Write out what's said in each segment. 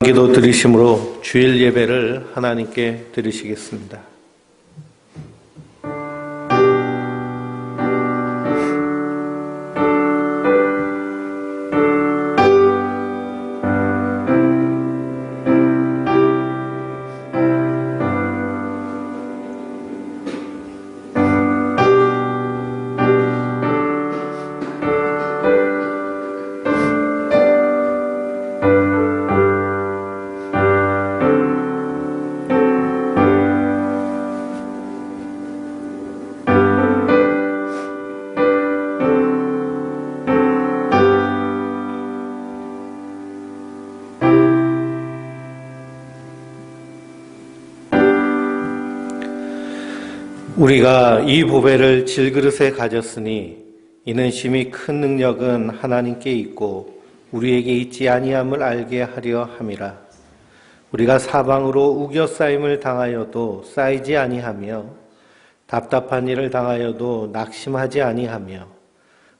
기도 드리심으로 주일 예배를 하나님께 드리시겠습니다. 우리가 이 보배를 질그릇에 가졌으니 이는 심히 큰 능력은 하나님께 있고 우리에게 있지 아니함을 알게 하려 함이라. 우리가 사방으로 우겨싸임을 당하여도 쌓이지 아니하며 답답한 일을 당하여도 낙심하지 아니하며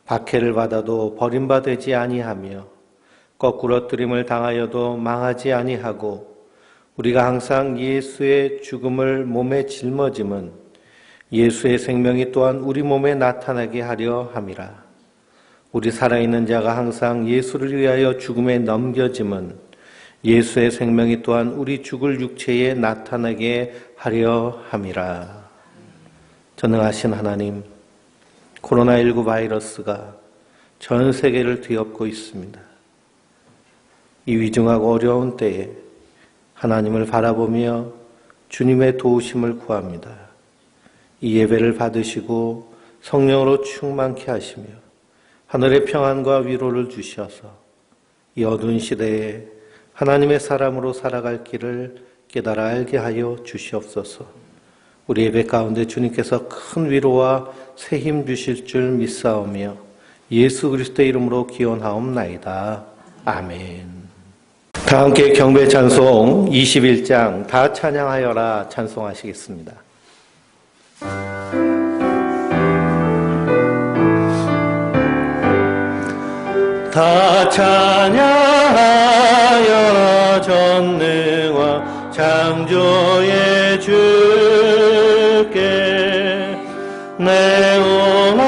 박해를 받아도 버림받지 아니하며 거꾸러뜨림을 당하여도 망하지 아니하고 우리가 항상 예수의 죽음을 몸에 짊어짐은 예수의 생명이 또한 우리 몸에 나타나게 하려 함이라. 우리 살아있는 자가 항상 예수를 위하여 죽음에 넘겨짐은 예수의 생명이 또한 우리 죽을 육체에 나타나게 하려 함이라. 전능하신 하나님, 코로나19 바이러스가 전 세계를 뒤엎고 있습니다. 이 위중하고 어려운 때에 하나님을 바라보며 주님의 도우심을 구합니다. 이 예배를 받으시고 성령으로 충만케 하시며 하늘의 평안과 위로를 주셔서 이 어두운 시대에 하나님의 사람으로 살아갈 길을 깨달아 알게 하여 주시옵소서. 우리 예배 가운데 주님께서 큰 위로와 새 힘 주실 줄 믿사오며 예수 그리스도의 이름으로 기원하옵나이다. 아멘. 다 함께 경배 찬송 21장 다 찬양하여라 찬송하시겠습니다. 다 찬양하여라 전능왕 창조의 주께 내 영혼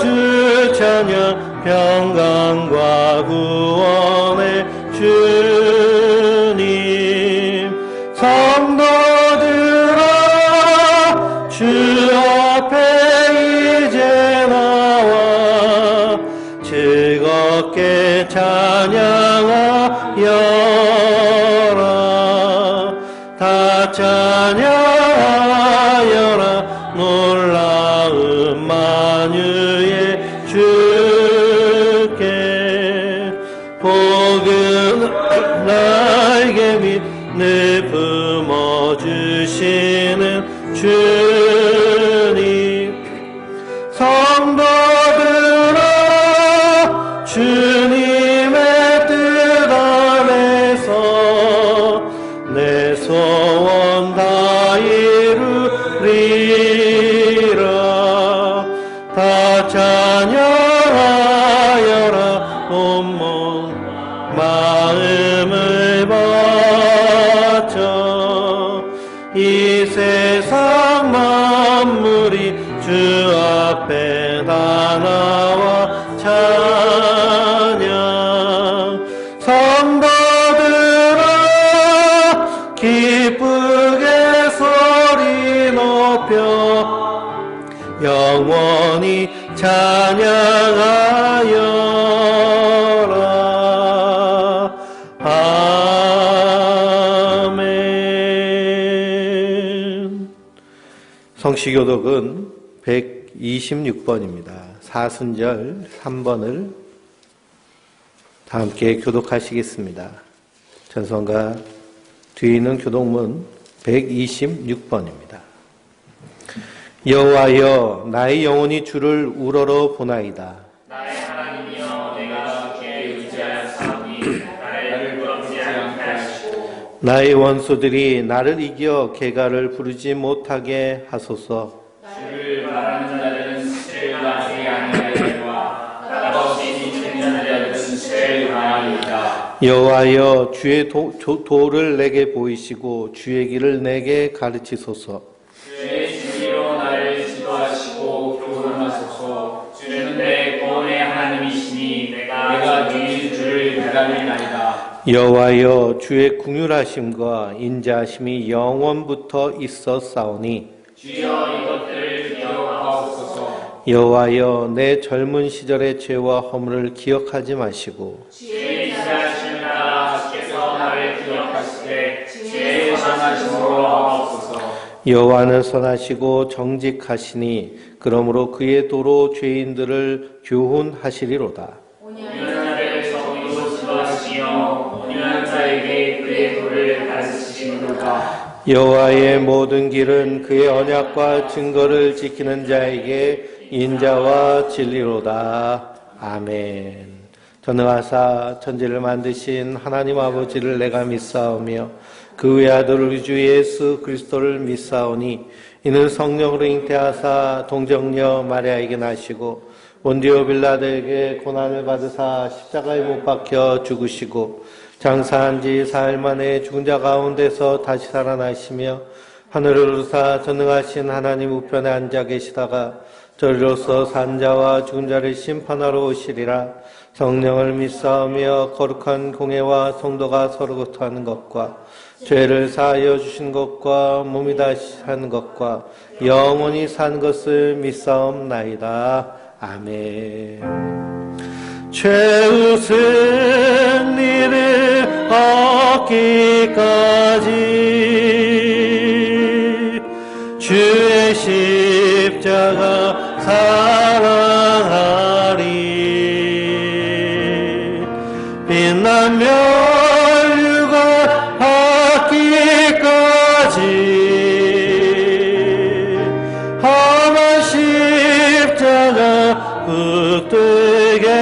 주 찬양 평강과 구원의 주님 성도들아 주 앞에 이제 나와 즐겁게 찬양하여라 다 찬양하여라 놀라운 만유의 주께 복은 나에게 믿는 품어주시는 주님 성도들아 주님의 뜻 안에서 내 소원 다 이루리라 다 찬양하여라 온몸 마음을 바쳐 이 세상 만물이 주 앞에 다 나와 찬양 성도들아 기쁘게 소리 높여 영원히 찬양하여라 아멘. 성시교독은 126번입니다. 사순절 3번을 다 함께 교독하시겠습니다. 전성가 뒤에 있는 교독문 126번입니다. 여호와여 나의 영혼이 주를 우러러 보나이다. 나의 하나님이여 내가 주께 의지하였사오니 나를 부럽지 않게 하시고 나의 원수들이 나를 이겨 개가를 부르지 못하게 하소서. 주를 바라는 자들은 시체를 나지 아니하리라 값없이 지키는 자들은 시체를 당하리이다. 여호와여 주의 도를 내게 보이시고 주의 길을 내게 가르치소서. 주의 진리로 나를 지도하시고 교훈하소서. 주는 내 구원의 하나님이시니 내가 주의 주를 기다리나이다. 여호와여 주의 긍휼하심과 인자하심이 영원부터 있었사오니 주여 이것들을 기억하옵소서. 여호와여 내 젊은 시절의 죄와 허물을 기억하지 마시고 주의 지하심을 따라 주께서 나를 기억하시되 주의 전하심으로 하옵소서. 여호와는 선하시고 정직하시니 그러므로 그의 도로 죄인들을 교훈하시리로다. 온유한 자를 정의로 지도하시며 온유한 자에게 그의 도를 가르치시리로다. 여호와의 모든 길은 그의 언약과 증거를 지키는 자에게 인자와 진리로다. 아멘. 전능하사 천지를 만드신 하나님 아버지를 내가 믿사오며 그 외아들 우리 주 예수 그리스도를 믿사오니 이는 성령으로 잉태하사 동정녀 마리아에게 나시고 본디오 빌라도에게 고난을 받으사 십자가에 못 박혀 죽으시고 장사한 지 사흘 만에 죽은 자 가운데서 다시 살아나시며 하늘을 오르사 전능하신 하나님 우편에 앉아 계시다가 저리로서 산 자와 죽은 자를 심판하러 오시리라. 성령을 믿사오며 거룩한 공회와 성도가 서로 교통하는 것과 죄를 사하여 주신 것과 몸이 다시 사는 것과 영원히 사는 것을 믿사옵나이다. 아멘. 죄웃은 이를 얻기까지 주의 십자가 사랑하리. 빛난 멸류관 받기까지 험한 십자가 붙들겠네.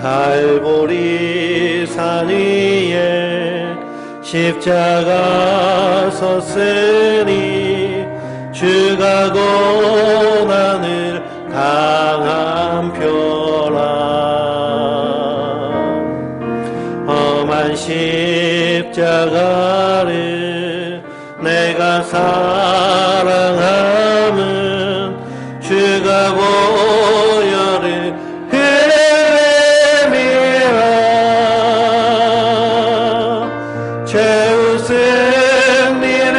갈보리 산 위에 십자가 섰으니 주가 고난을 당한 표라. 험한 십자가를 내가 사랑함은 주가 보혈을 흘림이라. 죄 승리를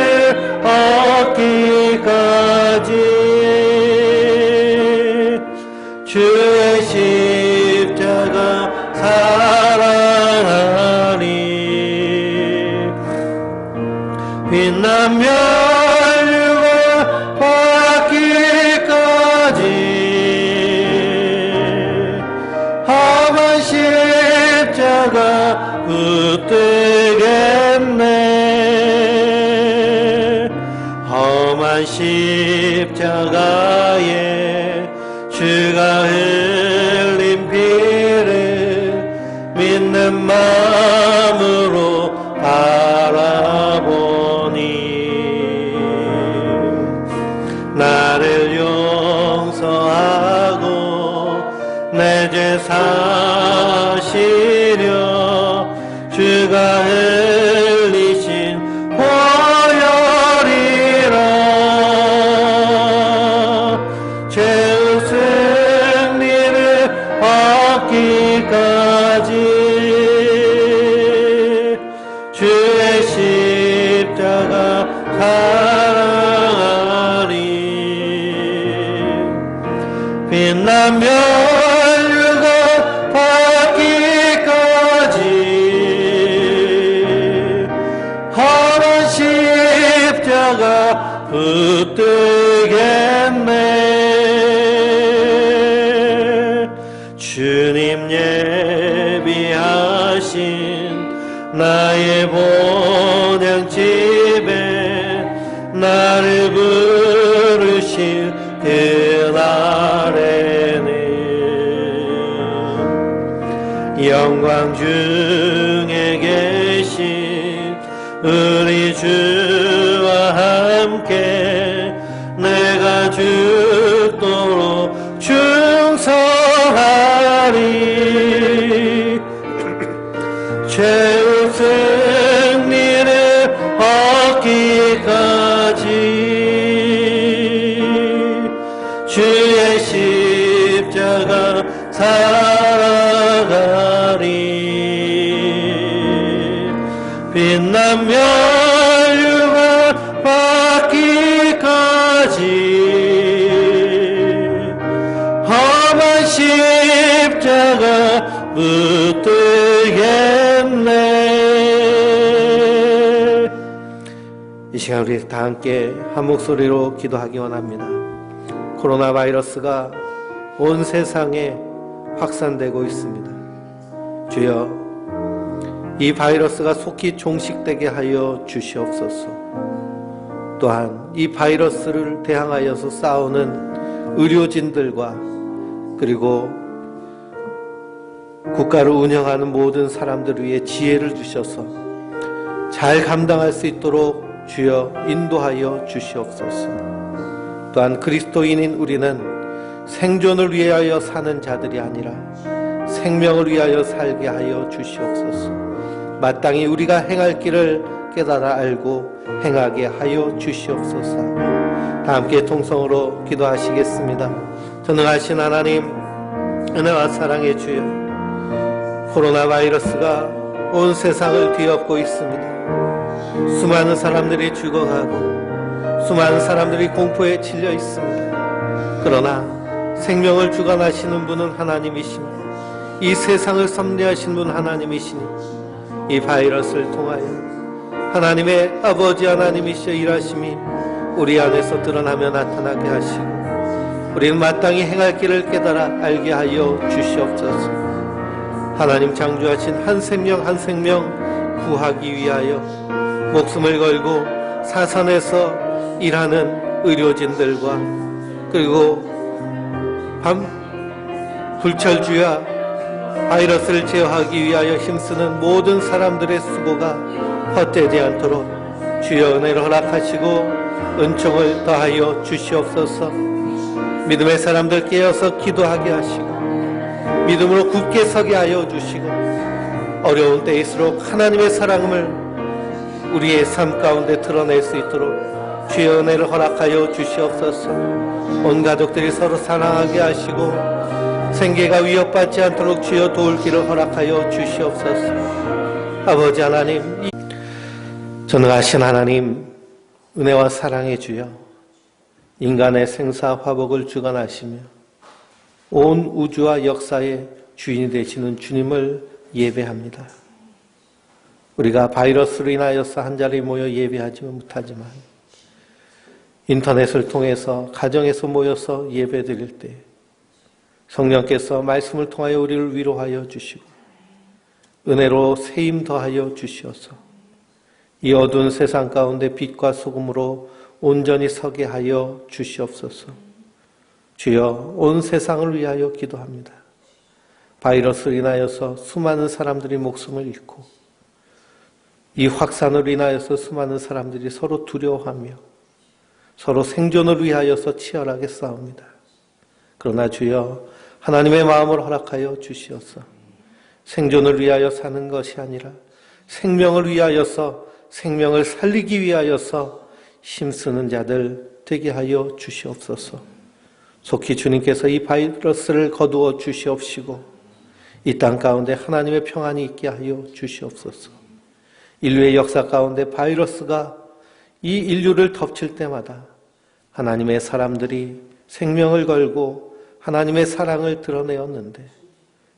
얻기까지 주의 십자가 사랑하니. 빛난 멸류관 받기까지 험한 십자가 붙들겠네. 험한 십자가에 주가 흘린 피를 믿는 마음으로 바라보니 나를 용서하고 내 죄 사시려 주가 흘리신 보혈이라. 죄의 승리를 얻기까지 주의 십자가 사랑하리. 빛난 멸류관 받기까지 험한 십자가 붙들겠네. 주님 예비하신 나의 본향집에 나를 부르실 그날에는 영광 중에 계신 우리 주와 함께 내가 죽도록 충성하리. 최후 승리를 얻기까지 주의 십자가 살아가리. 빛나며 율법 받기까지 험한 십자가 붙들겠네. 이 시간 우리 다 함께 한 목소리로 기도하기 원합니다. 코로나 바이러스가 온 세상에 확산되고 있습니다. 주여, 이 바이러스가 속히 종식되게 하여 주시옵소서. 또한 이 바이러스를 대항하여서 싸우는 의료진들과 그리고 국가를 운영하는 모든 사람들을 위해 지혜를 주셔서 잘 감당할 수 있도록 주여 인도하여 주시옵소서. 또한 그리스도인인 우리는 생존을 위하여 사는 자들이 아니라 생명을 위하여 살게 하여 주시옵소서. 마땅히 우리가 행할 길을 깨달아 알고 행하게 하여 주시옵소서. 다 함께 통성으로 기도하시겠습니다. 전능하신 하나님, 은혜와 사랑의 주여, 코로나 바이러스가 온 세상을 뒤엎고 있습니다. 수많은 사람들이 죽어가고 수많은 사람들이 공포에 질려 있습니다. 그러나 생명을 주관하시는 분은 하나님이시니, 이 세상을 섭리하신 분 하나님이시니, 이 바이러스를 통하여 하나님의 아버지 하나님이시여 일하심이 우리 안에서 드러나며 나타나게 하시고 우리는 마땅히 행할 길을 깨달아 알게 하여 주시옵소서. 하나님 창조하신 한 생명 한 생명 구하기 위하여 목숨을 걸고 사선에서 일하는 의료진들과 그리고 불철주야 바이러스를 제어하기 위하여 힘쓰는 모든 사람들의 수고가 헛되지 않도록 주여 은혜를 허락하시고 은총을 더하여 주시옵소서. 믿음의 사람들 깨어서 기도하게 하시고 믿음으로 굳게 서게 하여 주시고 어려운 때일수록 하나님의 사랑을 우리의 삶 가운데 드러낼 수 있도록 주여 은혜를 허락하여 주시옵소서. 온 가족들이 서로 사랑하게 하시고 생계가 위협받지 않도록 주여 도울 길을 허락하여 주시옵소서. 아버지 하나님, 전능하신 하나님, 은혜와 사랑의 주여, 인간의 생사 화복을 주관하시며 온 우주와 역사의 주인이 되시는 주님을 예배합니다. 우리가 바이러스로 인하여서 한자리에 모여 예배하지 못하지만 인터넷을 통해서 가정에서 모여서 예배드릴 때 성령께서 말씀을 통하여 우리를 위로하여 주시고 은혜로 세임 더하여 주시어서 이 어두운 세상 가운데 빛과 소금으로 온전히 서게 하여 주시옵소서. 주여, 온 세상을 위하여 기도합니다. 바이러스로 인하여서 수많은 사람들이 목숨을 잃고 이 확산으로 인하여서 수많은 사람들이 서로 두려워하며 서로 생존을 위하여서 치열하게 싸웁니다. 그러나 주여, 하나님의 마음을 허락하여 주시어서 생존을 위하여 사는 것이 아니라 생명을 위하여서 생명을 살리기 위하여서 힘쓰는 자들 되게 하여 주시옵소서. 속히 주님께서 이 바이러스를 거두어 주시옵시고 이 땅 가운데 하나님의 평안이 있게 하여 주시옵소서. 인류의 역사 가운데 바이러스가 이 인류를 덮칠 때마다 하나님의 사람들이 생명을 걸고 하나님의 사랑을 드러내었는데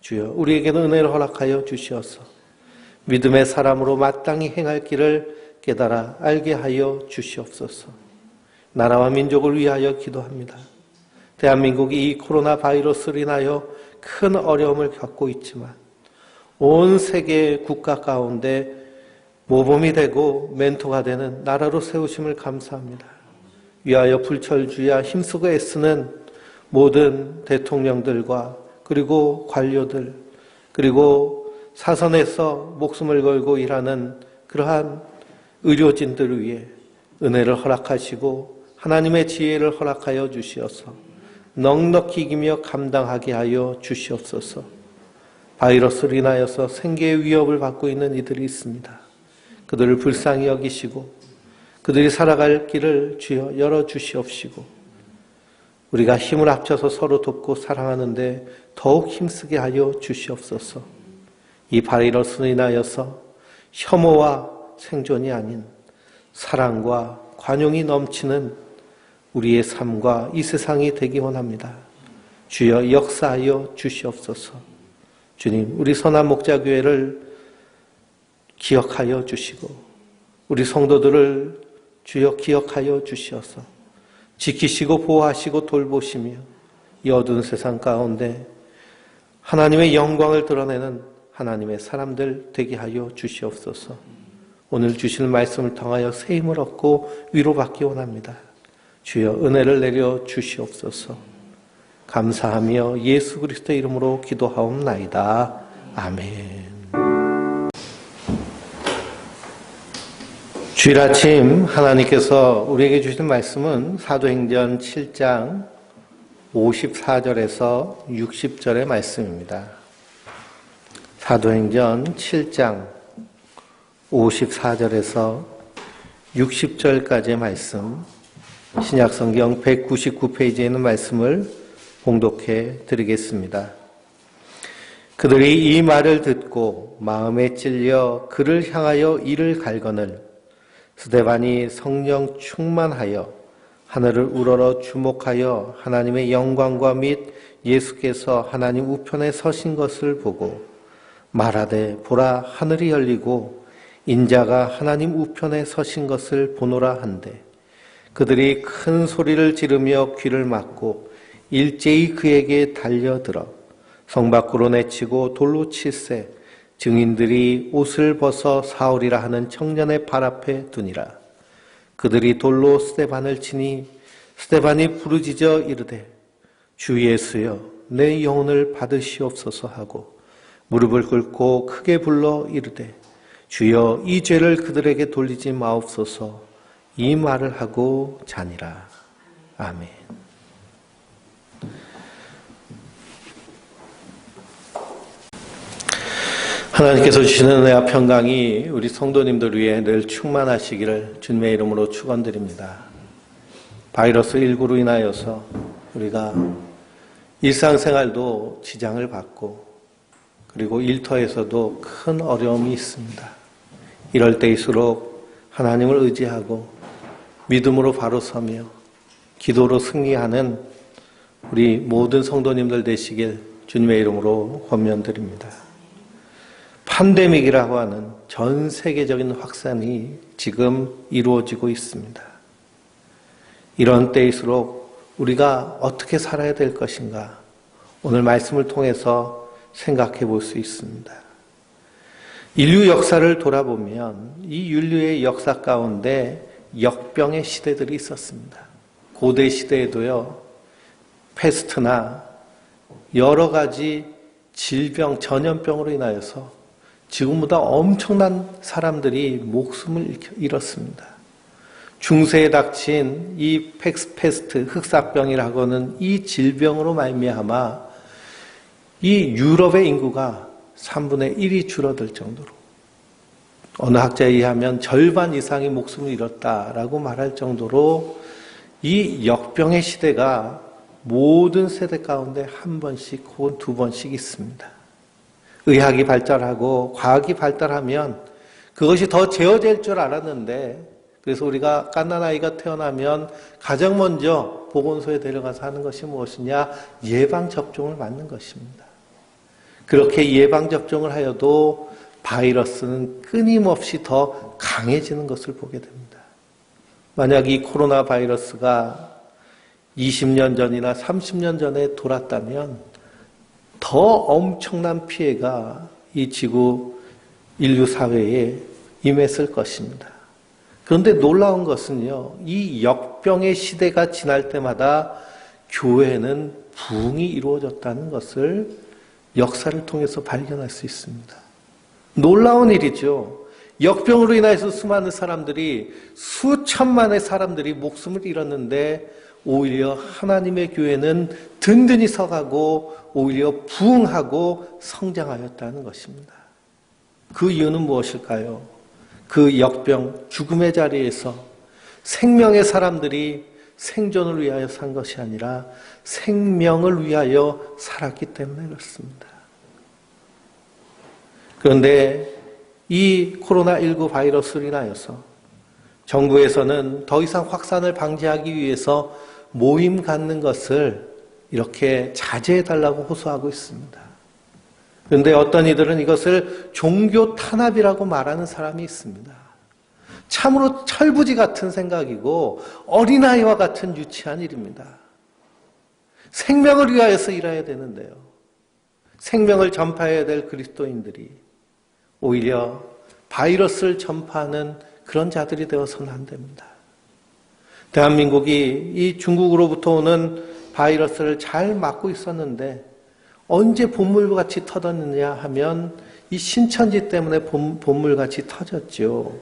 주여, 우리에게는 은혜를 허락하여 주시어서 믿음의 사람으로 마땅히 행할 길을 깨달아 알게 하여 주시옵소서. 나라와 민족을 위하여 기도합니다. 대한민국이 이 코로나 바이러스로 인하여 큰 어려움을 겪고 있지만 온 세계 국가 가운데 모범이 되고 멘토가 되는 나라로 세우심을 감사합니다. 위하여 불철주야 힘쓰고 애쓰는 모든 대통령들과 그리고 관료들 그리고 사선에서 목숨을 걸고 일하는 그러한 의료진들을 위해 은혜를 허락하시고 하나님의 지혜를 허락하여 주시어서 넉넉히 이기며 감당하게 하여 주시옵소서. 바이러스로 인하여서 생계의 위협을 받고 있는 이들이 있습니다. 그들을 불쌍히 여기시고 그들이 살아갈 길을 주여 열어주시옵시고 우리가 힘을 합쳐서 서로 돕고 사랑하는데 더욱 힘쓰게 하여 주시옵소서. 이 바이러스로 인하여서 혐오와 생존이 아닌 사랑과 관용이 넘치는 우리의 삶과 이 세상이 되기 원합니다. 주여 역사하여 주시옵소서. 주님, 우리 선한 목자교회를 기억하여 주시고 우리 성도들을 주여 기억하여 주시어서 지키시고 보호하시고 돌보시며 이 어두운 세상 가운데 하나님의 영광을 드러내는 하나님의 사람들 되게 하여 주시옵소서. 오늘 주시는 말씀을 통하여 새 힘을 얻고 위로받기 원합니다. 주여 은혜를 내려 주시옵소서. 감사하며 예수 그리스도의 이름으로 기도하옵나이다. 아멘. 주일 아침 하나님께서 우리에게 주신 말씀은 사도행전 7장 54절에서 60절의 말씀입니다. 사도행전 7장 54절에서 60절까지의 말씀, 신약성경 199페이지에 있는 말씀을 봉독해 드리겠습니다. 그들이 이 말을 듣고 마음에 찔려 그를 향하여 이를 갈거늘 스데반이 성령 충만하여 하늘을 우러러 주목하여 하나님의 영광과 및 예수께서 하나님 우편에 서신 것을 보고 말하되 보라 하늘이 열리고 인자가 하나님 우편에 서신 것을 보노라 한데 그들이 큰 소리를 지르며 귀를 막고 일제히 그에게 달려들어 성 밖으로 내치고 돌로 칠세 증인들이 옷을 벗어 사울이라 하는 청년의 발 앞에 두니라. 그들이 돌로 스데반을 치니 스데반이 부르짖어 이르되 주 예수여 내 영혼을 받으시옵소서 하고 무릎을 꿇고 크게 불러 이르되 주여 이 죄를 그들에게 돌리지 마옵소서 이 말을 하고 자니라. 아멘. 하나님께서 주시는 은혜와 평강이 우리 성도님들 위해 늘 충만하시기를 주님의 이름으로 축원드립니다. 바이러스 19로 인하여서 우리가 일상생활도 지장을 받고 그리고 일터에서도 큰 어려움이 있습니다. 이럴 때일수록 하나님을 의지하고 믿음으로 바로 서며 기도로 승리하는 우리 모든 성도님들 되시길 주님의 이름으로 권면드립니다. 팬데믹이라고 하는 전 세계적인 확산이 지금 이루어지고 있습니다. 이런 때일수록 우리가 어떻게 살아야 될 것인가 오늘 말씀을 통해서 생각해 볼 수 있습니다. 인류 역사를 돌아보면 이 인류의 역사 가운데 역병의 시대들이 있었습니다. 고대 시대에도요, 패스트나 여러 가지 질병, 전염병으로 인하여서 지금보다 엄청난 사람들이 목숨을 잃었습니다. 중세에 닥친 이 패스트, 흑사병이라고 하는 이 질병으로 말미암아 이 유럽의 인구가 3분의 1이 줄어들 정도로 어느 학자에 의하면 절반 이상이 목숨을 잃었다라고 말할 정도로 이 역병의 시대가 모든 세대 가운데 한 번씩 혹은 두 번씩 있습니다. 의학이 발달하고 과학이 발달하면 그것이 더 제어될 줄 알았는데 그래서 우리가 갓난아이가 태어나면 가장 먼저 보건소에 데려가서 하는 것이 무엇이냐? 예방접종을 맞는 것입니다. 그렇게 예방접종을 하여도 바이러스는 끊임없이 더 강해지는 것을 보게 됩니다. 만약 이 코로나 바이러스가 20년 전이나 30년 전에 돌았다면 더 엄청난 피해가 이 지구 인류 사회에 임했을 것입니다. 그런데 놀라운 것은요, 이 역병의 시대가 지날 때마다 교회는 부흥이 이루어졌다는 것을 역사를 통해서 발견할 수 있습니다. 놀라운 일이죠. 역병으로 인해서 수많은 사람들이, 수천만의 사람들이 목숨을 잃었는데 오히려 하나님의 교회는 든든히 서가고 오히려 부흥하고 성장하였다는 것입니다. 그 이유는 무엇일까요? 그 역병, 죽음의 자리에서 생명의 사람들이 생존을 위하여 산 것이 아니라 생명을 위하여 살았기 때문에 그렇습니다. 그런데 이 코로나19 바이러스로 인하여서 정부에서는 더 이상 확산을 방지하기 위해서 모임 갖는 것을 이렇게 자제해달라고 호소하고 있습니다. 그런데 어떤 이들은 이것을 종교 탄압이라고 말하는 사람이 있습니다. 참으로 철부지 같은 생각이고 어린아이와 같은 유치한 일입니다. 생명을 위하여서 일해야 되는데요. 생명을 전파해야 될 그리스도인들이 오히려 바이러스를 전파하는 그런 자들이 되어서는 안 됩니다. 대한민국이 이 중국으로부터 오는 바이러스를 잘 막고 있었는데 언제 봇물같이 터졌느냐 하면 이 신천지 때문에 봇물같이 터졌죠.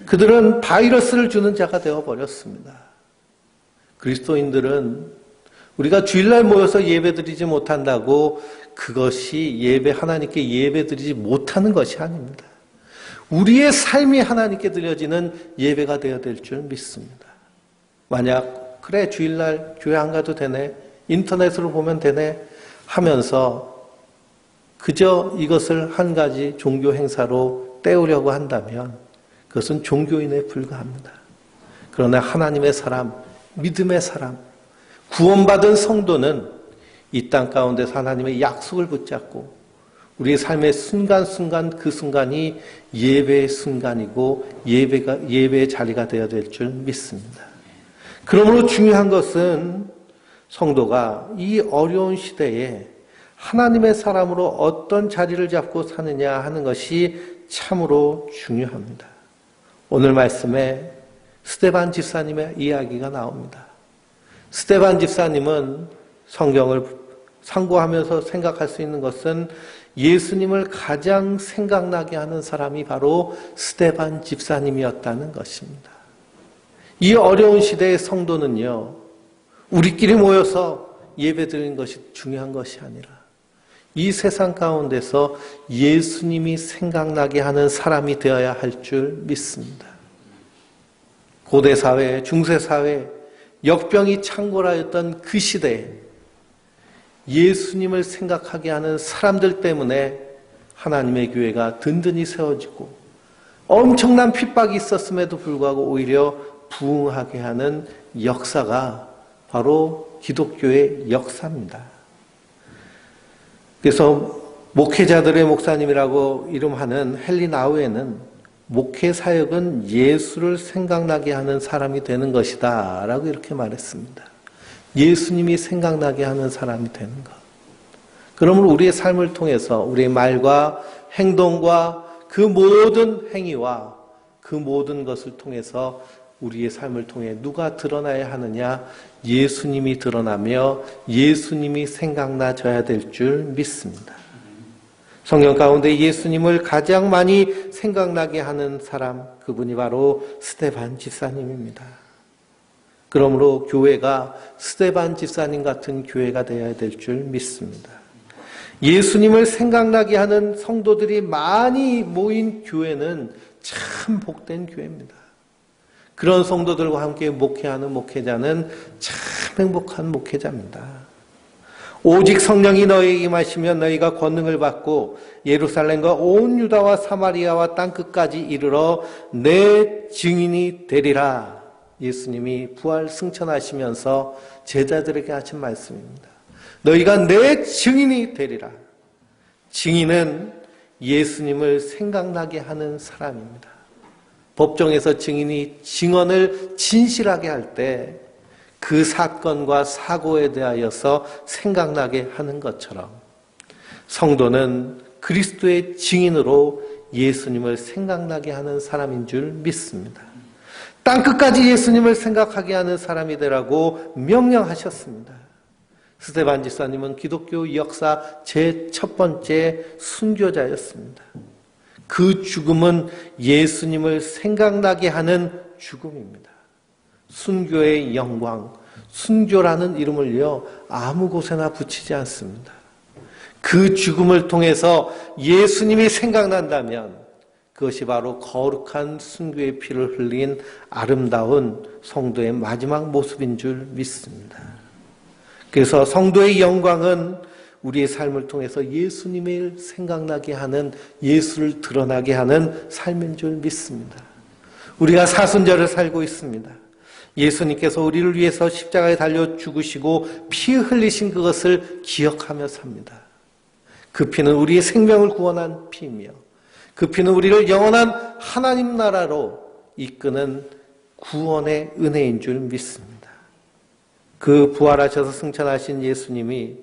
그들은 바이러스를 주는 자가 되어버렸습니다. 그리스도인들은 우리가 주일날 모여서 예배드리지 못한다고 그것이 하나님께 예배드리지 못하는 것이 아닙니다. 우리의 삶이 하나님께 드려지는 예배가 되어야 될 줄 믿습니다. 만약 그래 주일날 교회 안 가도 되네, 인터넷으로 보면 되네 하면서 그저 이것을 한 가지 종교 행사로 때우려고 한다면 그것은 종교인에 불과합니다. 그러나 하나님의 사람, 믿음의 사람, 구원받은 성도는 이 땅 가운데서 하나님의 약속을 붙잡고 우리의 삶의 순간순간 그 순간이 예배의 순간이고 예배의 자리가 되어야 될 줄 믿습니다. 그러므로 중요한 것은 성도가 이 어려운 시대에 하나님의 사람으로 어떤 자리를 잡고 사느냐 하는 것이 참으로 중요합니다. 오늘 말씀에 스데반 집사님의 이야기가 나옵니다. 스데반 집사님은 성경을 상고하면서 생각할 수 있는 것은 예수님을 가장 생각나게 하는 사람이 바로 스데반 집사님이었다는 것입니다. 이 어려운 시대의 성도는요, 우리끼리 모여서 예배드리는 것이 중요한 것이 아니라 이 세상 가운데서 예수님이 생각나게 하는 사람이 되어야 할 줄 믿습니다. 고대사회, 중세사회, 역병이 창궐하였던 그 시대에 예수님을 생각하게 하는 사람들 때문에 하나님의 교회가 든든히 세워지고 엄청난 핍박이 있었음에도 불구하고 오히려 부흥하게 하는 역사가 바로 기독교의 역사입니다. 그래서 목회자들의 목사님이라고 이름하는 헨리 나우에는 목회 사역은 예수를 생각나게 하는 사람이 되는 것이다 라고 이렇게 말했습니다. 예수님이 생각나게 하는 사람이 되는 것. 그러므로 우리의 삶을 통해서 우리의 말과 행동과 그 모든 행위와 그 모든 것을 통해서 우리의 삶을 통해 누가 드러나야 하느냐? 예수님이 드러나며 예수님이 생각나져야 될 줄 믿습니다. 성경 가운데 예수님을 가장 많이 생각나게 하는 사람, 그분이 바로 스데반 집사님입니다. 그러므로 교회가 스데반 집사님 같은 교회가 되어야 될 줄 믿습니다. 예수님을 생각나게 하는 성도들이 많이 모인 교회는 참 복된 교회입니다. 그런 성도들과 함께 목회하는 목회자는 참 행복한 목회자입니다. 오직 성령이 너희에게 임하시면 너희가 권능을 받고 예루살렘과 온 유다와 사마리아와 땅끝까지 이르러 내 증인이 되리라. 예수님이 부활 승천하시면서 제자들에게 하신 말씀입니다. 너희가 내 증인이 되리라. 증인은 예수님을 생각나게 하는 사람입니다. 법정에서 증인이 증언을 진실하게 할 때 그 사건과 사고에 대하여서 생각나게 하는 것처럼 성도는 그리스도의 증인으로 예수님을 생각나게 하는 사람인 줄 믿습니다. 땅끝까지 예수님을 생각하게 하는 사람이 되라고 명령하셨습니다. 스데반 집사님은 기독교 역사 제 첫 번째 순교자였습니다. 그 죽음은 예수님을 생각나게 하는 죽음입니다. 순교의 영광, 순교라는 이름을요, 아무 곳에나 붙이지 않습니다. 그 죽음을 통해서 예수님이 생각난다면 그것이 바로 거룩한 순교의 피를 흘린 아름다운 성도의 마지막 모습인 줄 믿습니다. 그래서 성도의 영광은 우리의 삶을 통해서 예수님을 생각나게 하는, 예수를 드러나게 하는 삶인 줄 믿습니다. 우리가 사순절을 살고 있습니다. 예수님께서 우리를 위해서 십자가에 달려 죽으시고 피 흘리신 그것을 기억하며 삽니다. 그 피는 우리의 생명을 구원한 피이며 그 피는 우리를 영원한 하나님 나라로 이끄는 구원의 은혜인 줄 믿습니다. 그 부활하셔서 승천하신 예수님이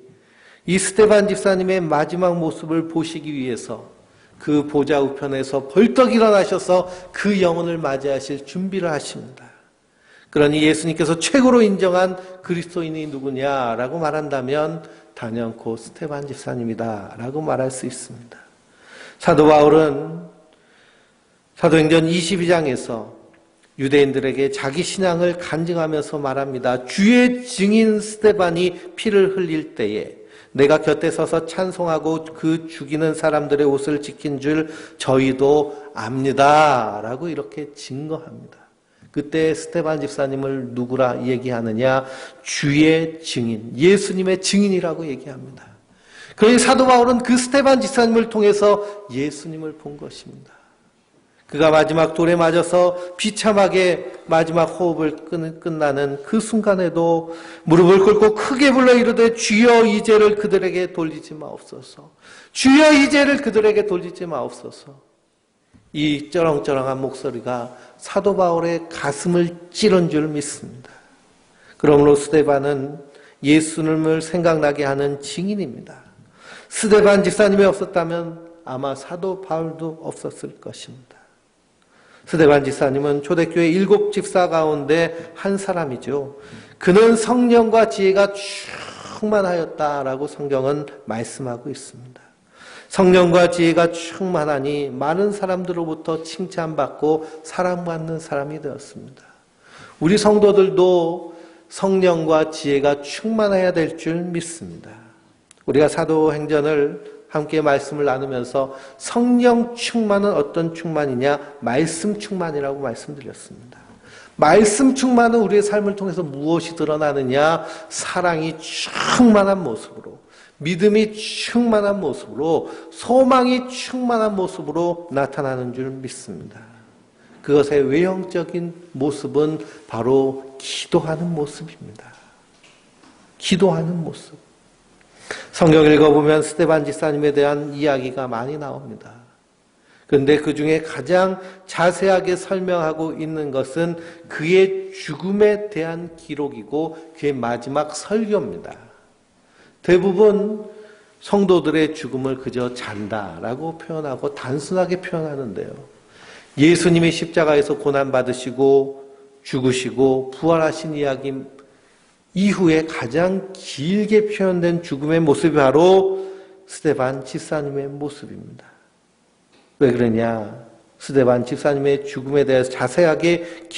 이 스데반 집사님의 마지막 모습을 보시기 위해서 그 보좌 우편에서 벌떡 일어나셔서 그 영혼을 맞이하실 준비를 하십니다. 그러니 예수님께서 최고로 인정한 그리스도인이 누구냐라고 말한다면 단연코 스데반 집사님이다라고 말할 수 있습니다. 사도 바울은 사도행전 22장에서 유대인들에게 자기 신앙을 간증하면서 말합니다. 주의 증인 스데반이 피를 흘릴 때에 내가 곁에 서서 찬송하고 그 죽이는 사람들의 옷을 지킨 줄 저희도 압니다. 라고 이렇게 증거합니다. 그때 스데반 집사님을 누구라 얘기하느냐? 주의 증인, 예수님의 증인이라고 얘기합니다. 그러니 사도 바울은 그 스데반 집사님을 통해서 예수님을 본 것입니다. 그가 마지막 돌에 맞아서 비참하게 마지막 호흡을 끝나는 그 순간에도 무릎을 꿇고 크게 불러 이르되 주여 이 죄를 그들에게 돌리지 마옵소서. 주여 이 죄를 그들에게 돌리지 마옵소서. 이 쩌렁쩌렁한 목소리가 사도 바울의 가슴을 찌른 줄 믿습니다. 그러므로 스데반은 예수님을 생각나게 하는 증인입니다. 스데반 집사님이 없었다면 아마 사도 바울도 없었을 것입니다. 스데반 집사님은 초대교회 7 집사 가운데 한 사람이죠. 그는 성령과 지혜가 충만하였다라고 성경은 말씀하고 있습니다. 성령과 지혜가 충만하니 많은 사람들로부터 칭찬받고 사랑받는 사람이 되었습니다. 우리 성도들도 성령과 지혜가 충만해야 될 줄 믿습니다. 우리가 사도행전을 함께 말씀을 나누면서 성령 충만은 어떤 충만이냐? 말씀 충만이라고 말씀드렸습니다. 말씀 충만은 우리의 삶을 통해서 무엇이 드러나느냐? 사랑이 충만한 모습으로, 믿음이 충만한 모습으로, 소망이 충만한 모습으로 나타나는 줄 믿습니다. 그것의 외형적인 모습은 바로 기도하는 모습입니다. 기도하는 모습. 성경을 읽어보면 스데반 집사님에 대한 이야기가 많이 나옵니다. 그런데 그 중에 가장 자세하게 설명하고 있는 것은 그의 죽음에 대한 기록이고 그의 마지막 설교입니다. 대부분 성도들의 죽음을 그저 잔다라고 표현하고 단순하게 표현하는데요. 예수님이 십자가에서 고난받으시고 죽으시고 부활하신 이야기 이후에 가장 길게 표현된 죽음의 모습이 바로 스데반 집사님의 모습입니다. 왜 그러냐? 스데반 집사님의 죽음에 대해서 자세하게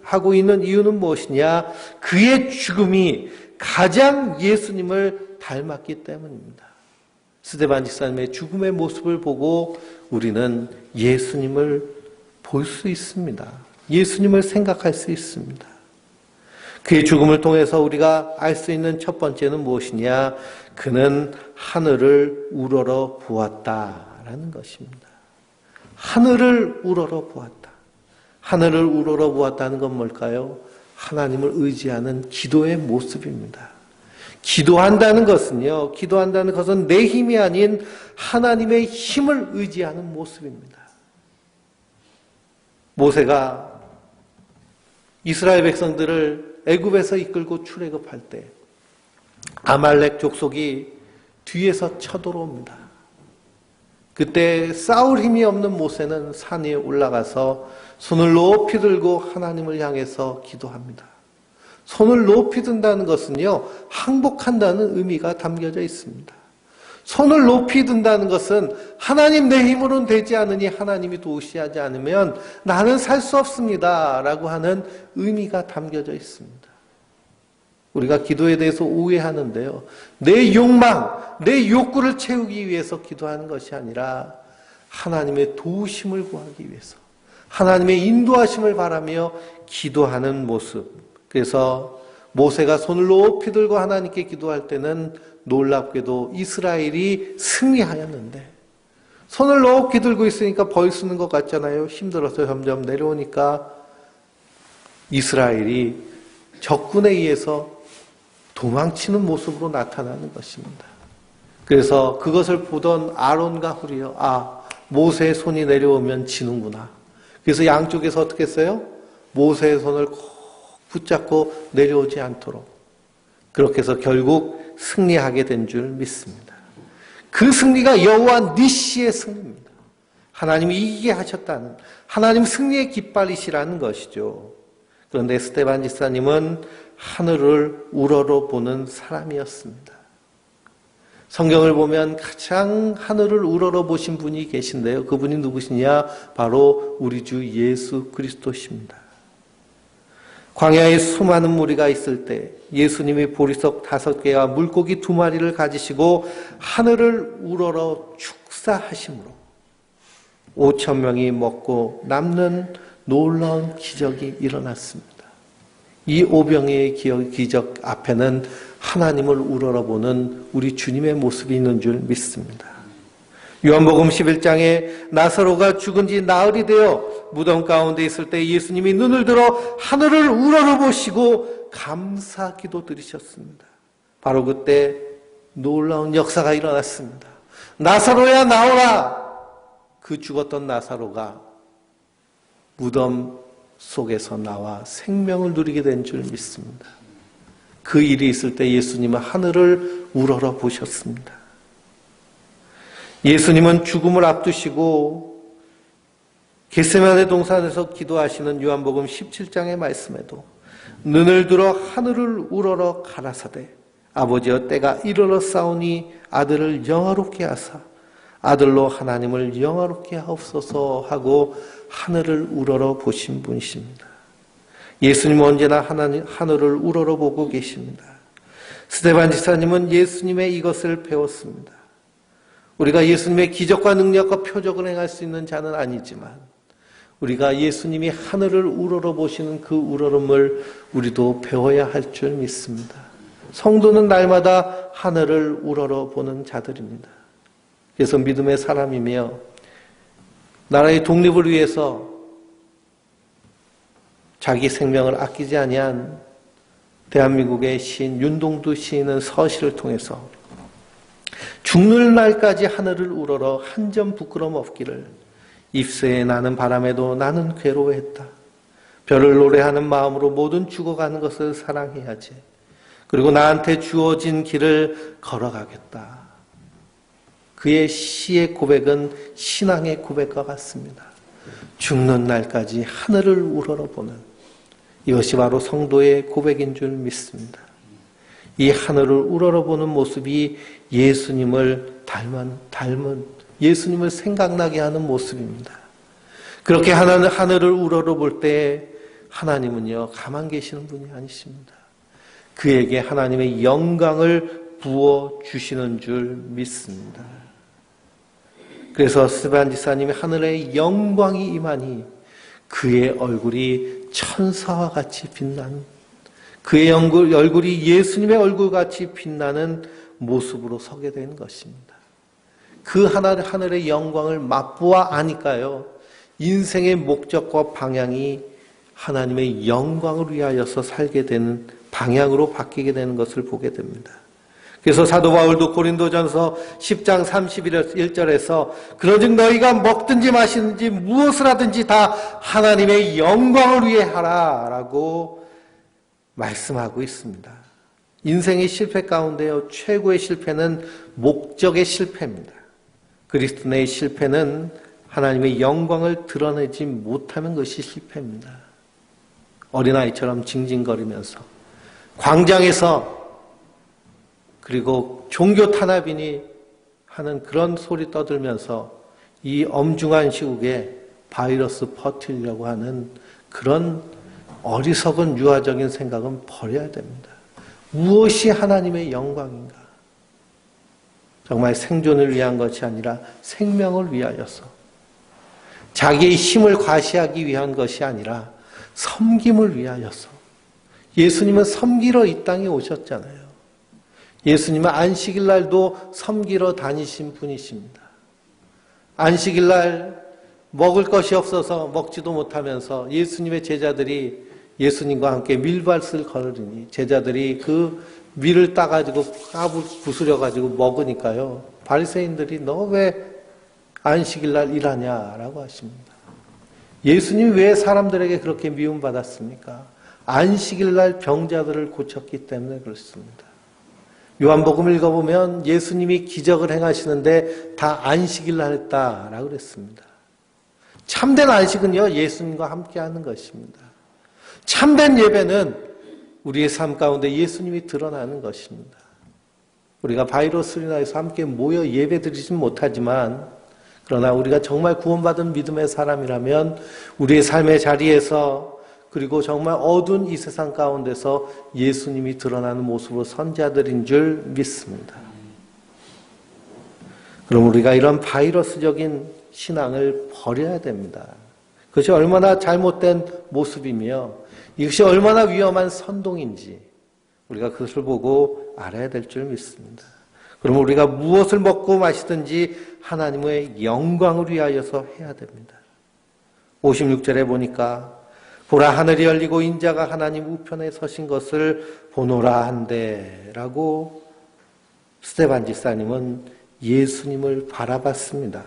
하고 있는 이유는 무엇이냐? 그의 죽음이 가장 예수님을 닮았기 때문입니다. 스데반 집사님의 죽음의 모습을 보고 우리는 예수님을 볼 수 있습니다. 예수님을 생각할 수 있습니다. 그의 죽음을 통해서 우리가 알 수 있는 첫 번째는 무엇이냐? 그는 하늘을 우러러 보았다라는 것입니다. 하늘을 우러러 보았다. 하늘을 우러러 보았다는 건 뭘까요? 하나님을 의지하는 기도의 모습입니다. 기도한다는 것은 내 힘이 아닌 하나님의 힘을 의지하는 모습입니다. 모세가 이스라엘 백성들을 애굽에서 이끌고 출애굽할 때 아말렉 족속이 뒤에서 쳐들어옵니다. 그때 싸울 힘이 없는 모세는 산 위에 올라가서 손을 높이 들고 하나님을 향해서 기도합니다. 손을 높이 든다는 것은요, 항복한다는 의미가 담겨져 있습니다. 손을 높이 든다는 것은 하나님 내 힘으로는 되지 않으니 하나님이 도우시지 않으면 나는 살 수 없습니다 라고 하는 의미가 담겨져 있습니다. 우리가 기도에 대해서 오해하는데요. 내 욕망, 내 욕구를 채우기 위해서 기도하는 것이 아니라 하나님의 도우심을 구하기 위해서, 하나님의 인도하심을 바라며 기도하는 모습. 그래서 모세가 손을 높이 들고 하나님께 기도할 때는 놀랍게도 이스라엘이 승리하였는데, 손을 높이 들고 있으니까 벌 쓰는 것 같잖아요. 힘들어서 점점 내려오니까 이스라엘이 적군에 의해서 도망치는 모습으로 나타나는 것입니다. 그래서 그것을 보던 아론과 훌이요, 모세의 손이 내려오면 지는구나. 그래서 양쪽에서 어떻게 했어요? 모세의 손을 꼭 붙잡고 내려오지 않도록, 그렇게 해서 결국 승리하게 된 줄 믿습니다. 그 승리가 여호와 니시의 승리입니다. 하나님이 이기게 하셨다는, 하나님 승리의 깃발이시라는 것이죠. 그런데 스데반 집사님은 하늘을 우러러 보는 사람이었습니다. 성경을 보면 가장 하늘을 우러러 보신 분이 계신데요. 그분이 누구시냐? 바로 우리 주 예수 그리스도십니다. 광야에 수많은 무리가 있을 때 예수님이 보리석 5개와 물고기 2마리를 가지시고 하늘을 우러러 축사하심으로 5,000명이 먹고 남는 놀라운 기적이 일어났습니다. 이 오병이의 기적 앞에는 하나님을 우러러보는 우리 주님의 모습이 있는 줄 믿습니다. 요한복음 11장에 나사로가 죽은 지 나흘이 되어 무덤 가운데 있을 때 예수님이 눈을 들어 하늘을 우러러보시고 감사 기도 드리셨습니다. 바로 그때 놀라운 역사가 일어났습니다. 나사로야 나오라! 그 죽었던 나사로가 무덤 속에서 나와 생명을 누리게 된 줄 믿습니다. 그 일이 있을 때 예수님은 하늘을 우러러 보셨습니다. 예수님은 죽음을 앞두시고 겟세마네 동산에서 기도하시는 요한복음 17장의 말씀에도 눈을 들어 하늘을 우러러 가라사대 아버지여 때가 이르렀사오니 아들을 영화롭게 하사 아들로 하나님을 영화롭게 하옵소서 하고 하늘을 우러러 보신 분이십니다. 예수님은 언제나 하늘을 우러러 보고 계십니다. 스데반 집사님은 예수님의 이것을 배웠습니다. 우리가 예수님의 기적과 능력과 표적을 행할 수 있는 자는 아니지만 우리가 예수님이 하늘을 우러러 보시는 그 우러름을 우리도 배워야 할 줄 믿습니다. 성도는 날마다 하늘을 우러러 보는 자들입니다. 그래서 믿음의 사람이며 나라의 독립을 위해서 자기 생명을 아끼지 아니한 대한민국의 시인 윤동두 시인은 서시를 통해서 죽는 날까지 하늘을 우러러 한 점 부끄럼 없기를 입새에 나는 바람에도 나는 괴로워했다. 별을 노래하는 마음으로 모든 죽어가는 것을 사랑해야지. 그리고 나한테 주어진 길을 걸어가겠다. 그의 시의 고백은 신앙의 고백과 같습니다. 죽는 날까지 하늘을 우러러보는 이것이 바로 성도의 고백인 줄 믿습니다. 이 하늘을 우러러보는 모습이 예수님을 닮은 예수님을 생각나게 하는 모습입니다. 그렇게 하늘을 우러러볼 때 하나님은요 가만 계시는 분이 아니십니다. 그에게 하나님의 영광을 부어주시는 줄 믿습니다. 그래서 스데반 집사님이 하늘의 영광이 임하니 그의 얼굴이 천사와 같이 빛나는 그의 얼굴이 예수님의 얼굴같이 빛나는 모습으로 서게 된 것입니다. 그 하늘의 영광을 맛보아 아니까요. 인생의 목적과 방향이 하나님의 영광을 위하여서 살게 되는 방향으로 바뀌게 되는 것을 보게 됩니다. 그래서 사도 바울도 고린도전서 10장 31절에서 그러즉 너희가 먹든지 마시든지 무엇을 하든지 다 하나님의 영광을 위해 하라라고 말씀하고 있습니다. 인생의 실패 가운데요 최고의 실패는 목적의 실패입니다. 그리스도인의 실패는 하나님의 영광을 드러내지 못하는 것이 실패입니다. 어린아이처럼 징징거리면서 광장에서 그리고 종교 탄압이니 하는 그런 소리 떠들면서 이 엄중한 시국에 바이러스 퍼뜨리려고 하는 그런 어리석은 유아적인 생각은 버려야 됩니다. 무엇이 하나님의 영광인가? 정말 생존을 위한 것이 아니라 생명을 위하여서, 자기의 힘을 과시하기 위한 것이 아니라 섬김을 위하여서. 예수님은 섬기러 이 땅에 오셨잖아요. 예수님은 안식일 날도 섬기러 다니신 분이십니다. 안식일 날 먹을 것이 없어서 먹지도 못하면서 예수님의 제자들이 예수님과 함께 밀밭을 걸으니 제자들이 그 밀을 따가지고 까불 부수려가지고 먹으니까요. 바리새인들이 너 왜 안식일 날 일하냐라고 하십니다. 예수님 왜 사람들에게 그렇게 미움받았습니까? 안식일 날 병자들을 고쳤기 때문에 그렇습니다. 요한복음 읽어보면 예수님이 기적을 행하시는데 다 안식일 날 했다라고 그랬습니다. 참된 안식은요, 예수님과 함께 하는 것입니다. 참된 예배는 우리의 삶 가운데 예수님이 드러나는 것입니다. 우리가 바이러스로 인해서 함께 모여 예배 드리진 못하지만, 그러나 우리가 정말 구원받은 믿음의 사람이라면 우리의 삶의 자리에서, 그리고 정말 어두운 이 세상 가운데서 예수님이 드러나는 모습으로 선자들인 줄 믿습니다. 그럼 우리가 이런 바이러스적인 신앙을 버려야 됩니다. 그것이 얼마나 잘못된 모습이며 이것이 얼마나 위험한 선동인지 우리가 그것을 보고 알아야 될 줄 믿습니다. 그럼 우리가 무엇을 먹고 마시든지 하나님의 영광을 위하여서 해야 됩니다. 56절에 보니까 보라 하늘이 열리고 인자가 하나님 우편에 서신 것을 보노라 한데 라고 스데반 집사님은 예수님을 바라봤습니다.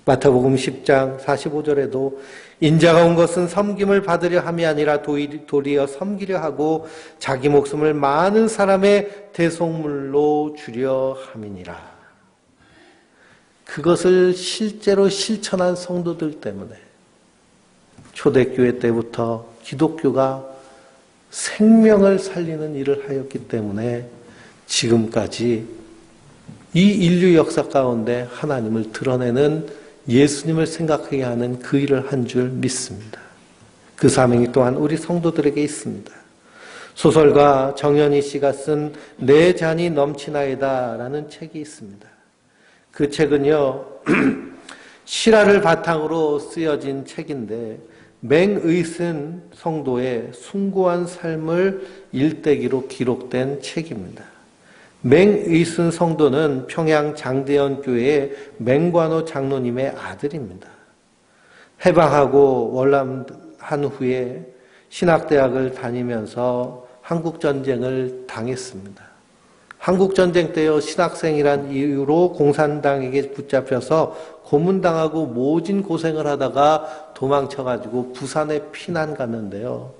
마태복음 10장 45절에도 인자가 온 것은 섬김을 받으려 함이 아니라 도리어 섬기려 하고 자기 목숨을 많은 사람의 대속물로 주려 함이니라. 그것을 실제로 실천한 성도들 때문에 초대교회 때부터 기독교가 생명을 살리는 일을 하였기 때문에 지금까지 이 인류 역사 가운데 하나님을 드러내는 예수님을 생각하게 하는 그 일을 한 줄 믿습니다. 그 사명이 또한 우리 성도들에게 있습니다. 소설가 정연희 씨가 쓴 내 잔이 넘치나이다 라는 책이 있습니다. 그 책은요, 실화를 바탕으로 쓰여진 책인데 맹의슨 성도의 숭고한 삶을 일대기로 기록된 책입니다. 맹의순 성도는 평양 장대현 교회의 맹관호 장로님의 아들입니다. 해방하고 월남한 후에 신학대학을 다니면서 한국전쟁을 당했습니다. 한국전쟁 때요, 신학생이란 이유로 공산당에게 붙잡혀서 고문당하고 모진 고생을 하다가 도망쳐가지고 부산에 피난 갔는데요.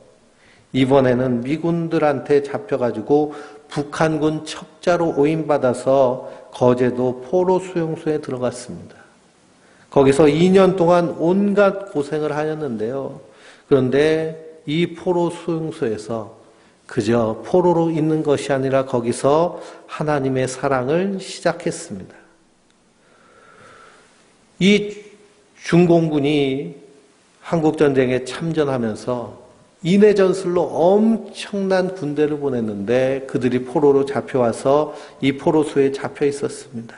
이번에는 미군들한테 잡혀가지고 북한군 첩자로 오인받아서 거제도 포로 수용소에 들어갔습니다. 거기서 2년 동안 온갖 고생을 하였는데요. 그런데 이 포로 수용소에서 그저 포로로 있는 것이 아니라 거기서 하나님의 사랑을 시작했습니다. 이 중공군이 한국전쟁에 참전하면서 인해전술로 엄청난 군대를 보냈는데 그들이 포로로 잡혀와서 이 포로소에 잡혀 있었습니다.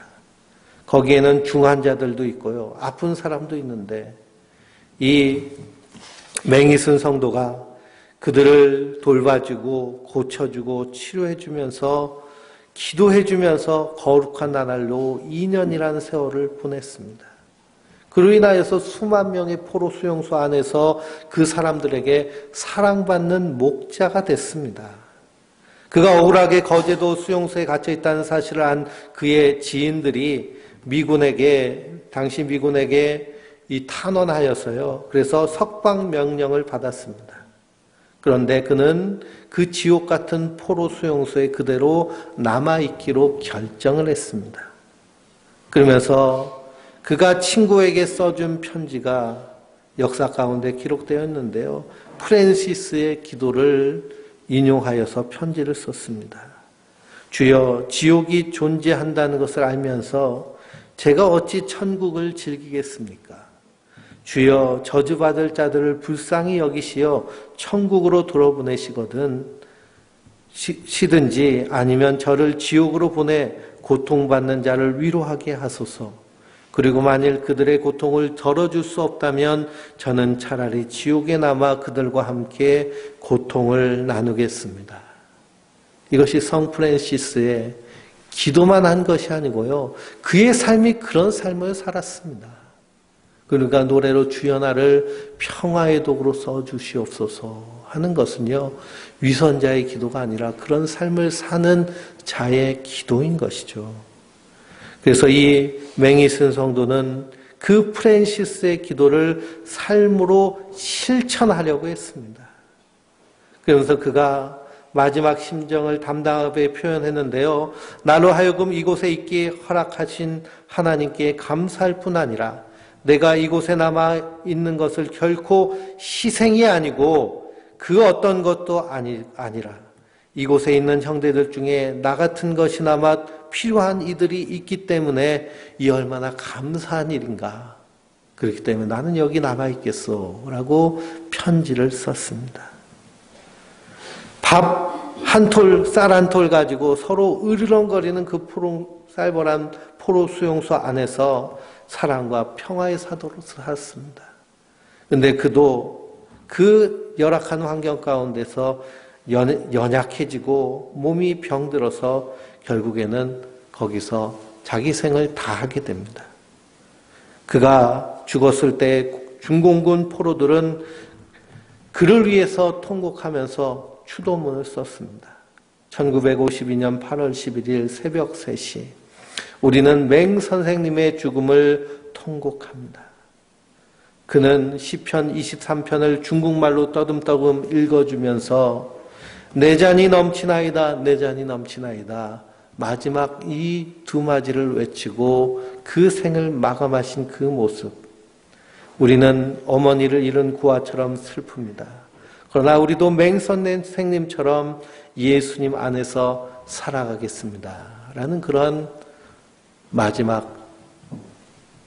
거기에는 중환자들도 있고요. 아픈 사람도 있는데 이 맹이순 성도가 그들을 돌봐주고 고쳐주고 치료해주면서 기도해주면서 거룩한 나날로 2년이라는 세월을 보냈습니다. 그로 인하여서 수만 명의 포로 수용소 안에서 그 사람들에게 사랑받는 목자가 됐습니다. 그가 억울하게 거제도 수용소에 갇혀 있다는 사실을 안 그의 지인들이 당시 미군에게 이 탄원하여서요. 그래서 석방 명령을 받았습니다. 그런데 그는 그 지옥 같은 포로 수용소에 그대로 남아있기로 결정을 했습니다. 그러면서 그가 친구에게 써준 편지가 역사 가운데 기록되어 있는데요. 프랜시스의 기도를 인용하여서 편지를 썼습니다. 주여, 지옥이 존재한다는 것을 알면서 제가 어찌 천국을 즐기겠습니까? 주여, 저주받을 자들을 불쌍히 여기시어 천국으로 돌아보내시거든 시든지 아니면 저를 지옥으로 보내 고통받는 자를 위로하게 하소서. 그리고 만일 그들의 고통을 덜어줄 수 없다면 저는 차라리 지옥에 남아 그들과 함께 고통을 나누겠습니다. 이것이 성 프란시스의 기도만 한 것이 아니고요. 그의 삶이 그런 삶을 살았습니다. 그러니까 노래로 주여 나를 평화의 도구로 써주시옵소서 하는 것은요. 위선자의 기도가 아니라 그런 삶을 사는 자의 기도인 것이죠. 그래서 이 맹이슨 성도는 그 프란시스의 기도를 삶으로 실천하려고 했습니다. 그러면서 그가 마지막 심정을 담담하게 표현했는데요. 나로 하여금 이곳에 있기에 허락하신 하나님께 감사할 뿐 아니라 내가 이곳에 남아 있는 것을 결코 희생이 아니고 그 어떤 것도 아니라 이곳에 있는 형제들 중에 나 같은 것이나마 필요한 이들이 있기 때문에 이 얼마나 감사한 일인가. 그렇기 때문에 나는 여기 남아 있겠소 라고 편지를 썼습니다. 밥 한 톨, 쌀 한 톨 가지고 서로 으르렁거리는 그 쌀벌한 포로 수용소 안에서 사랑과 평화의 사도로 살았습니다. 근데 그도 그 열악한 환경 가운데서 연약해지고 몸이 병들어서 결국에는 거기서 자기 생을 다하게 됩니다. 그가 죽었을 때 중공군 포로들은 그를 위해서 통곡하면서 추도문을 썼습니다. 1952년 8월 11일 새벽 3시 우리는 맹 선생님의 죽음을 통곡합니다. 그는 시편 23편을 중국말로 떠듬떠듬 읽어주면서 내 잔이 넘치나이다, 내 잔이 넘치나이다. 마지막 이 두 마디를 외치고 그 생을 마감하신 그 모습. 우리는 어머니를 잃은 구아처럼 슬픕니다. 그러나 우리도 맹 선생님처럼 예수님 안에서 살아가겠습니다. 라는 그런 마지막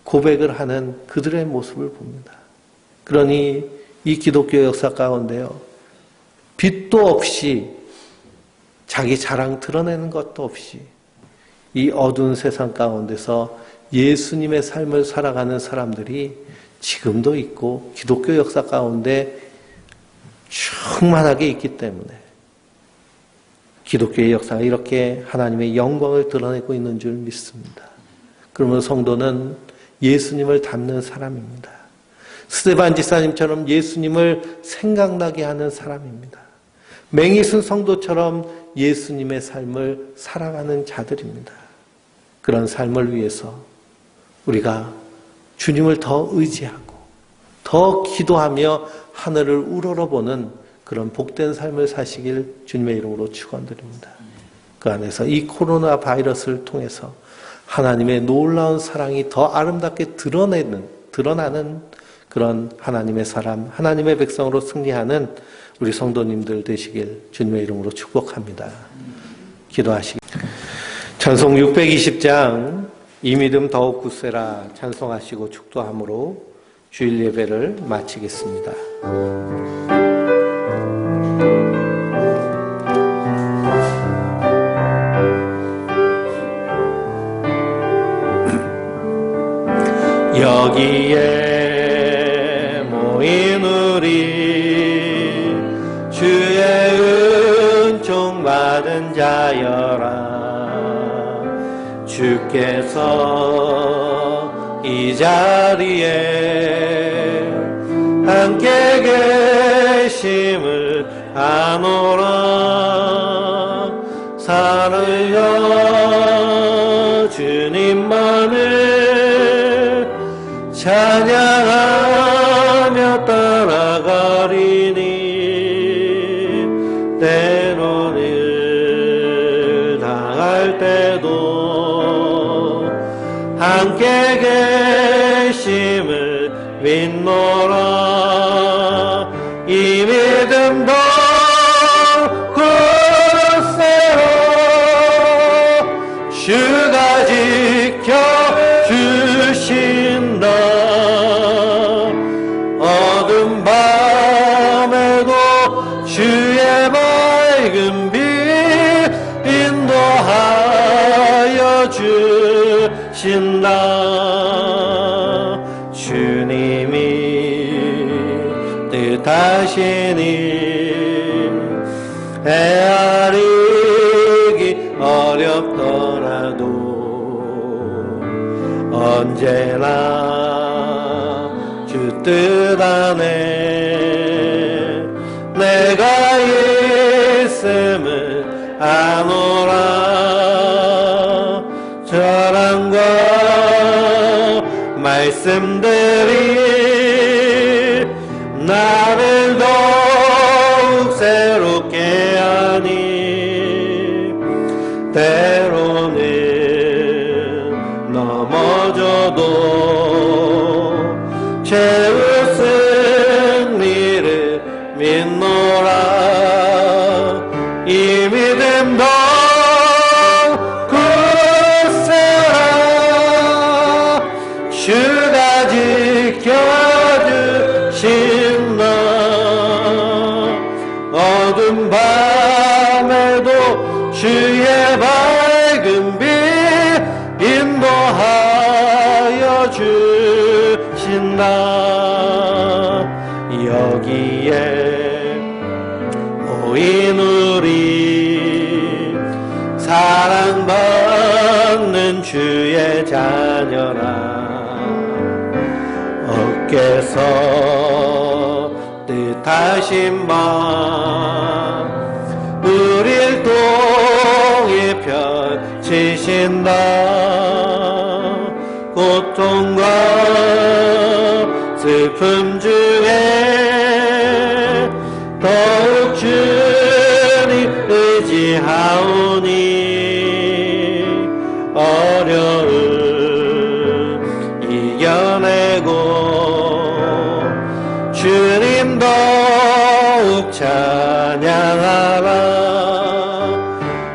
고백을 하는 그들의 모습을 봅니다. 그러니 이 기독교 역사 가운데요. 빛도 없이 자기 자랑 드러내는 것도 없이 이 어두운 세상 가운데서 예수님의 삶을 살아가는 사람들이 지금도 있고 기독교 역사 가운데 충만하게 있기 때문에 기독교의 역사가 이렇게 하나님의 영광을 드러내고 있는 줄 믿습니다. 그러면 성도는 예수님을 닮는 사람입니다. 스데반 지사님처럼 예수님을 생각나게 하는 사람입니다. 맹이슨 성도처럼 예수님의 삶을 살아가는 자들입니다. 그런 삶을 위해서 우리가 주님을 더 의지하고 더 기도하며 하늘을 우러러보는 그런 복된 삶을 사시길 주님의 이름으로 축원드립니다. 그 안에서 이 코로나 바이러스를 통해서 하나님의 놀라운 사랑이 더 아름답게 드러나는 그런 하나님의 사람, 하나님의 백성으로 승리하는 우리 성도님들 되시길 주님의 이름으로 축복합니다. 기도하시기. 찬송 620장 이 믿음 더욱 굳세라 찬송하시고 축도함으로 주일 예배를 마치겠습니다. 여기에 모인 우리 주의 은총 받은 자여라. 주께서 이 자리에 함께 계심을 아노라. 살으여 주님만을 찬양하며 따라가리니 때로는 당할 때도 함께 계심을 믿노라. 이 믿음도 굳세요 주가 지켜주신다. 어두운 밤에도 주의 맑은 빛 뜻하시니 헤아리기 어렵더라도 언제나 주 뜻 안에 내가 있음을 아노라. 사랑과 말씀들이 나를 더욱 새롭게 하니 때로는 넘어져도 최후 승리를 믿노라. 이 믿음 더 굳세라. 주가 지켜주신다. 어두운 밤에도 주의 밝은 빛 인도하여 주신다. 여기에 모인 우리 사랑받는 주의 자녀라. 어깨서 뜻하신 바 우릴 통해 펼치신다. 고통과 슬픔 중에 더욱 주님 의지하오니 어려움 이겨내고 주님 더욱 찬양하라.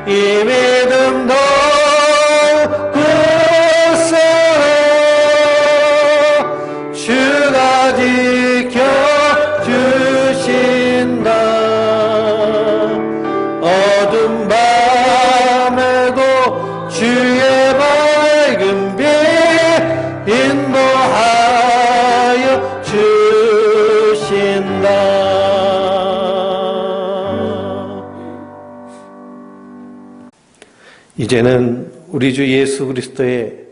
이 믿음 더욱 굳세라. 주가 지켜주신다. 어두운 밤에도 주의 밝은 빛 인도하여 주신다. 이제는 우리 주 예수 그리스도의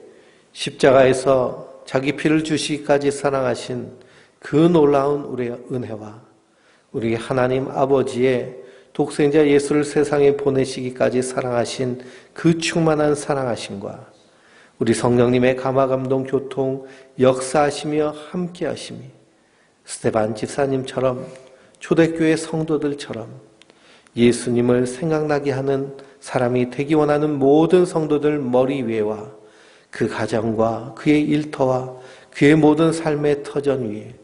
십자가에서 자기 피를 주시기까지 사랑하신 그 놀라운 우리의 은혜와 우리 하나님 아버지의 독생자 예수를 세상에 보내시기까지 사랑하신 그 충만한 사랑하심과 우리 성령님의 감화감동 교통 역사하시며 함께하심이 스데반 집사님처럼 초대교회 성도들처럼 예수님을 생각나게 하는 사람이 되기 원하는 모든 성도들 머리 위에와 그 가정과 그의 일터와 그의 모든 삶의 터전 위에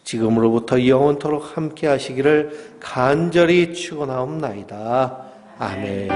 지금으로부터 영원토록 함께 하시기를 간절히 축원하옵나이다. 아멘.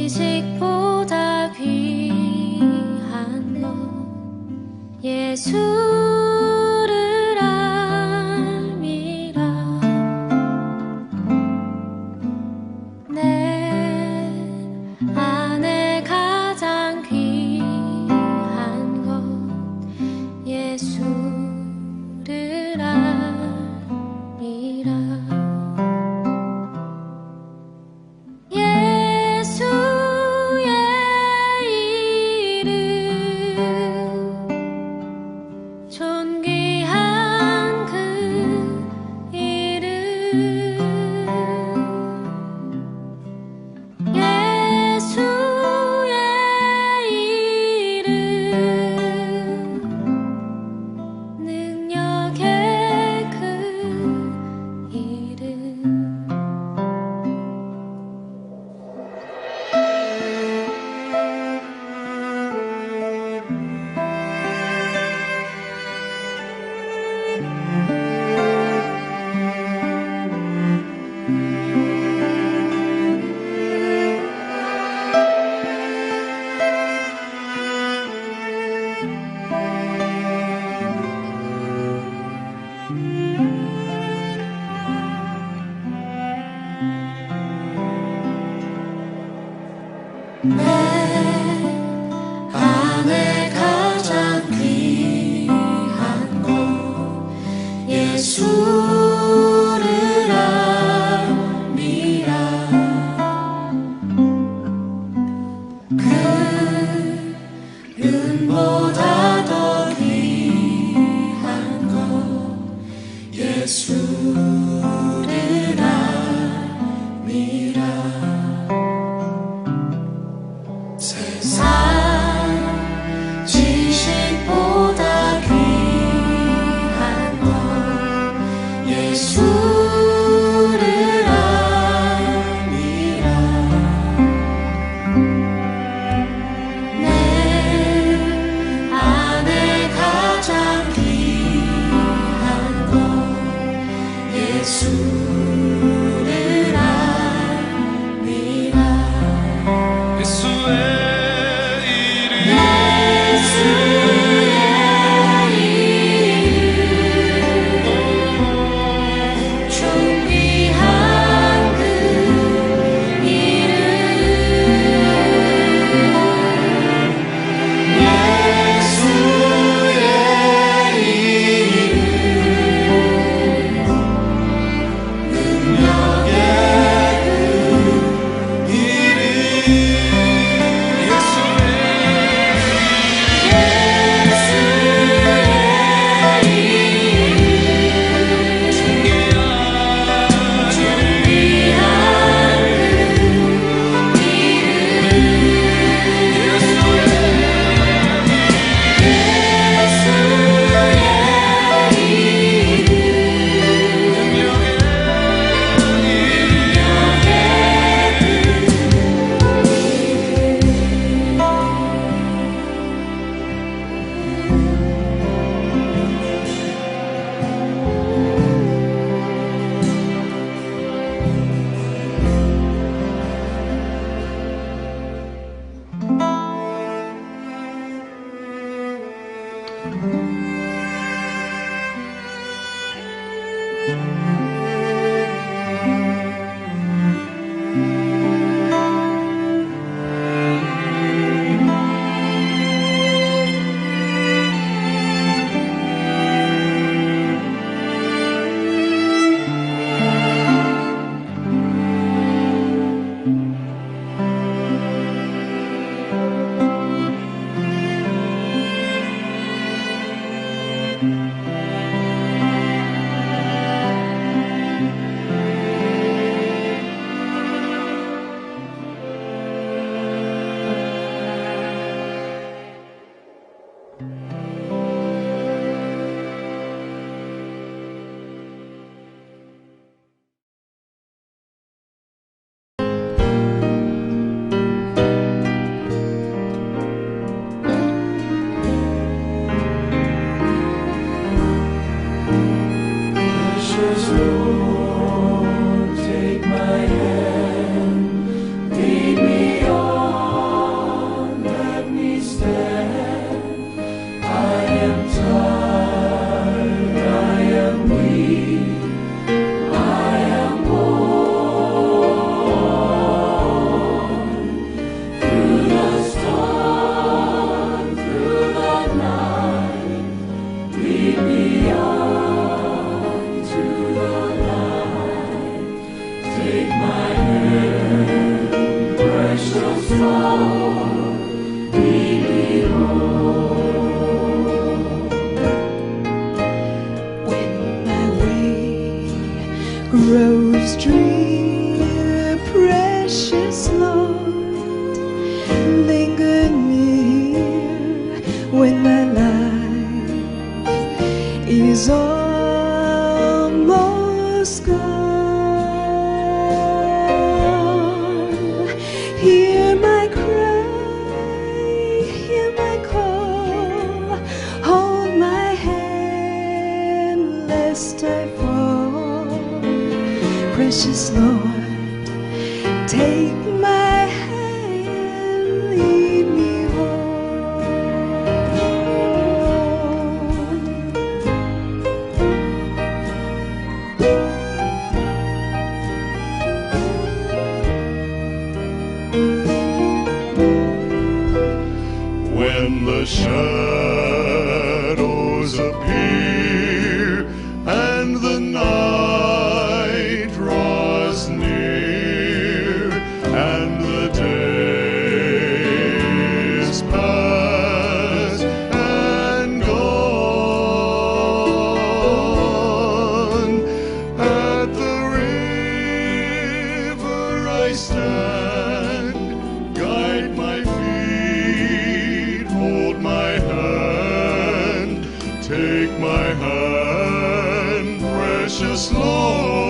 지식보다 귀한 것 예수를 알미라. 내 안에 가장 귀한 것 예수를 알미라. 예수 Hear my cry, hear my call, hold my hand lest I fall. Precious Lord, take my hand, lead me home. When the shadows appear and the night draws near and the days pass and gone, at the river I stand, guide my feet, hold my hand, take my hand, precious Lord.